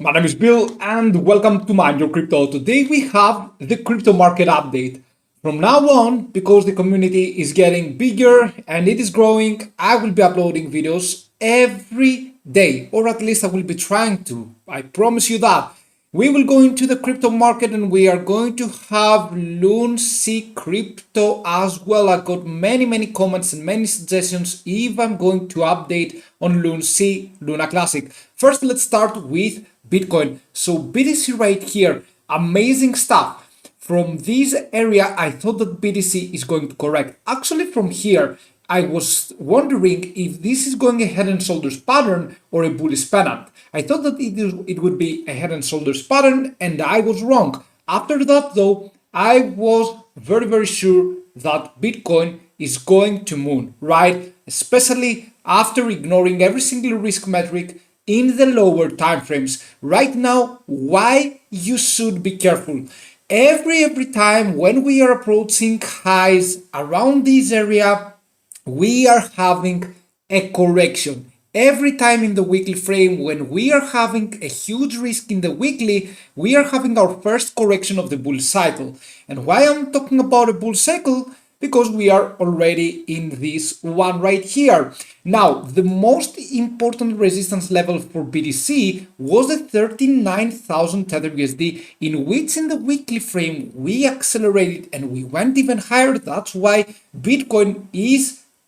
My name is Bill and welcome to Mind Your Crypto. Today we have the crypto market update. From now on, because the community is getting bigger and it is growing, I will be uploading videos every day, or at least I will be trying to. I promise you that. We will go into the crypto market and we are going to have Loon-C crypto as well. I got many comments and many suggestions if I'm going to update on Loon-C, Luna Classic. First, let's start with Bitcoin. So BTC right here, amazing stuff. From this area, I thought that BTC is going to correct. Actually, from here, I was wondering if this is going a head and shoulders pattern or a bullish pennant. I thought that it would be a head and shoulders pattern, and I was wrong. After that, though, I was very sure that Bitcoin is going to moon, right? Especially after ignoring every single risk metric in the lower time frames. Right now, why you should be careful. Every time when we are approaching highs around this area, we are having a correction. Every time in the weekly frame, when we are having a huge risk in the weekly, we are having our first correction of the bull cycle. And why I'm talking about a bull cycle? Because we are already in this one right here. Now, the most important resistance level for BTC was the 39,000 Tether USD, in which in the weekly frame we accelerated and we went even higher. That's why Bitcoin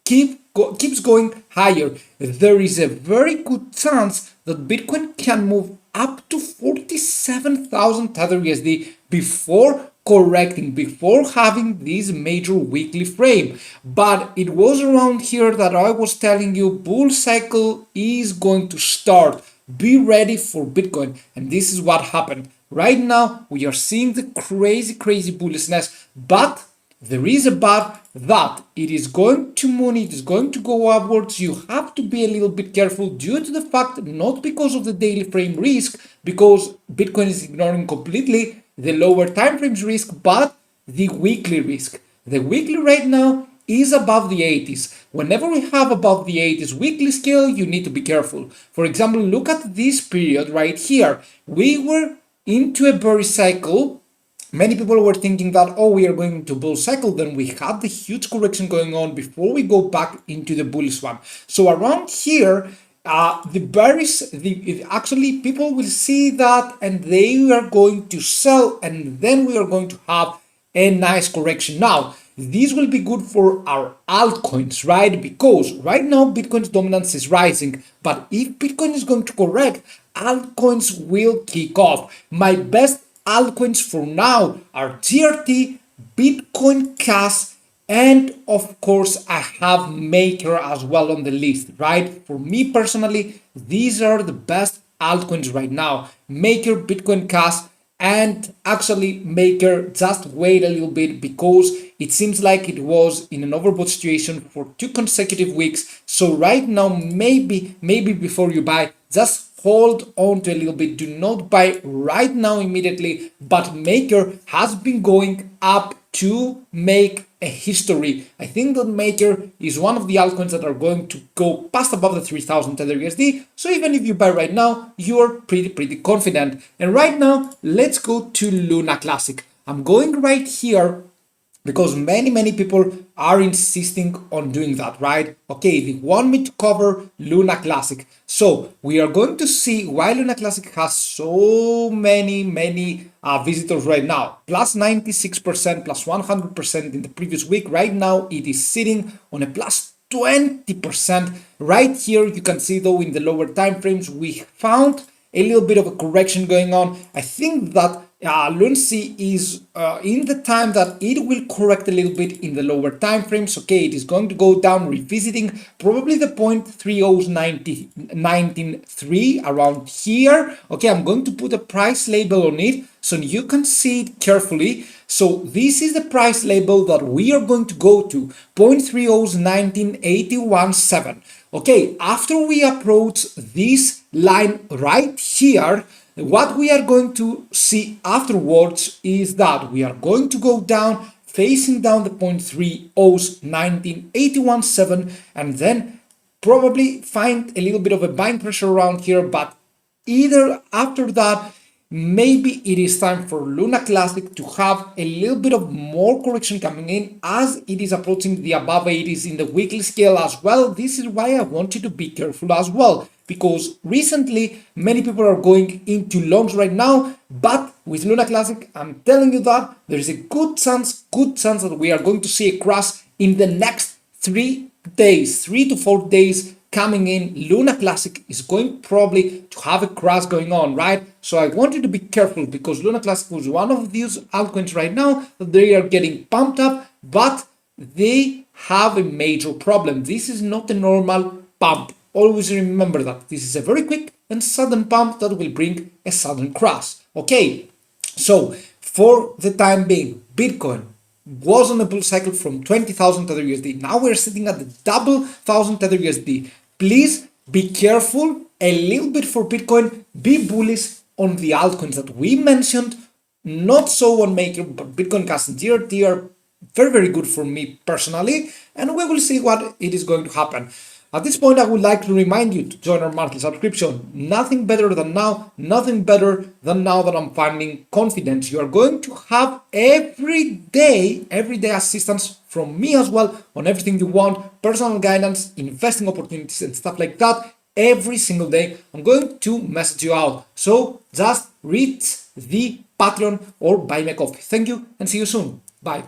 keeps going higher. There is a very good chance that Bitcoin can move up to 47,000 Tether USD before correcting, before having this major weekly frame. But it was around here that I was telling you bull cycle is going to start. Be ready for Bitcoin. And this is what happened. Right now we are seeing the crazy bullishness, but there is a but that it is going to moon, it is going to go upwards. You have to be a little bit careful due to the fact, not because of the daily frame risk, because Bitcoin is ignoring completely the lower time frames risk, but the weekly risk. The weekly right now is above the 80s. Whenever we have above the 80s weekly scale, you need to be careful. For example, look at this period right here. We were into a bearish cycle. Many people were thinking that, oh, we are going into bull cycle. Then we had the huge correction going on before we go back into the bullish one. So around here, the bearish, actually people will see that and they are going to sell, and then we are going to have a nice correction. Now, this will be good for our altcoins, right? Because right now Bitcoin's dominance is rising, but if Bitcoin is going to correct, altcoins will kick off. My best altcoins for now are GRT, Bitcoin Cash, and of course I have Maker as well on the list, right? For me personally, these are the best altcoins right now. Maker, Bitcoin Cash, and actually Maker, just wait a little bit because it seems like it was in an overbought situation for 2 consecutive weeks. So right now, maybe before you buy, just hold on to a little bit. Do not buy right now immediately, but Maker has been going up to make a history. I think that Maker is one of the altcoins that are going to go past above the 3,000 Tether USD. So even if you buy right now, you're pretty confident. And right now, let's go to Luna Classic. I'm going right here because many people are insisting on doing that, right? Okay, they want me to cover Luna Classic. So we are going to see why Luna Classic has so many visitors right now. Plus 96%, plus 100% in the previous week. Right now, it is sitting on a plus 20%. Right here, you can see though in the lower time frames, we found a little bit of a correction going on. I think that Loon-C is in the time that it will correct a little bit in the lower time frames. Okay, it is going to go down, revisiting probably the 0.3019.3 around here. Okay, I'm going to put a price label on it so you can see it carefully. So this is the price label that we are going to go to, 0.3019.817. Okay, after we approach this line right here, what we are going to see afterwards is that we are going to go down, facing down the 0.3019.817, and then probably find a little bit of a buying pressure around here, but either after that, maybe it is time for Luna Classic to have a little bit of more correction coming in as it is approaching the above 80s in the weekly scale as well. This is why I want you to be careful as well, because recently many people are going into longs right now, but with Luna Classic, I'm telling you that there is a good chance that we are going to see a crash in the next 3 days, 3 to 4 days coming in. Luna Classic is going probably to have a crash going on, right? So I want you to be careful, because Luna Classic was one of these altcoins right now that they are getting pumped up, but they have a major problem. This is not a normal pump. Always remember that this is a very quick and sudden pump that will bring a sudden crash. Okay, so for the time being, Bitcoin was on a bull cycle from 20,000 Tether USD. Now we're sitting at the double 1,000 Tether USD. Please be careful a little bit for Bitcoin. Be bullish on the altcoins that we mentioned. Not so on Maker, but Bitcoin Cash and GRT are very, very good for me personally. And we will see what it is going to happen. At this point, I would like to remind you to join our monthly subscription. Nothing better than now that I'm finding confidence. You are going to have every day assistance from me as well on everything you want, personal guidance, investing opportunities and stuff like that. Every single day, I'm going to message you out. So just reach the Patreon or buy me a coffee. Thank you and see you soon. Bye.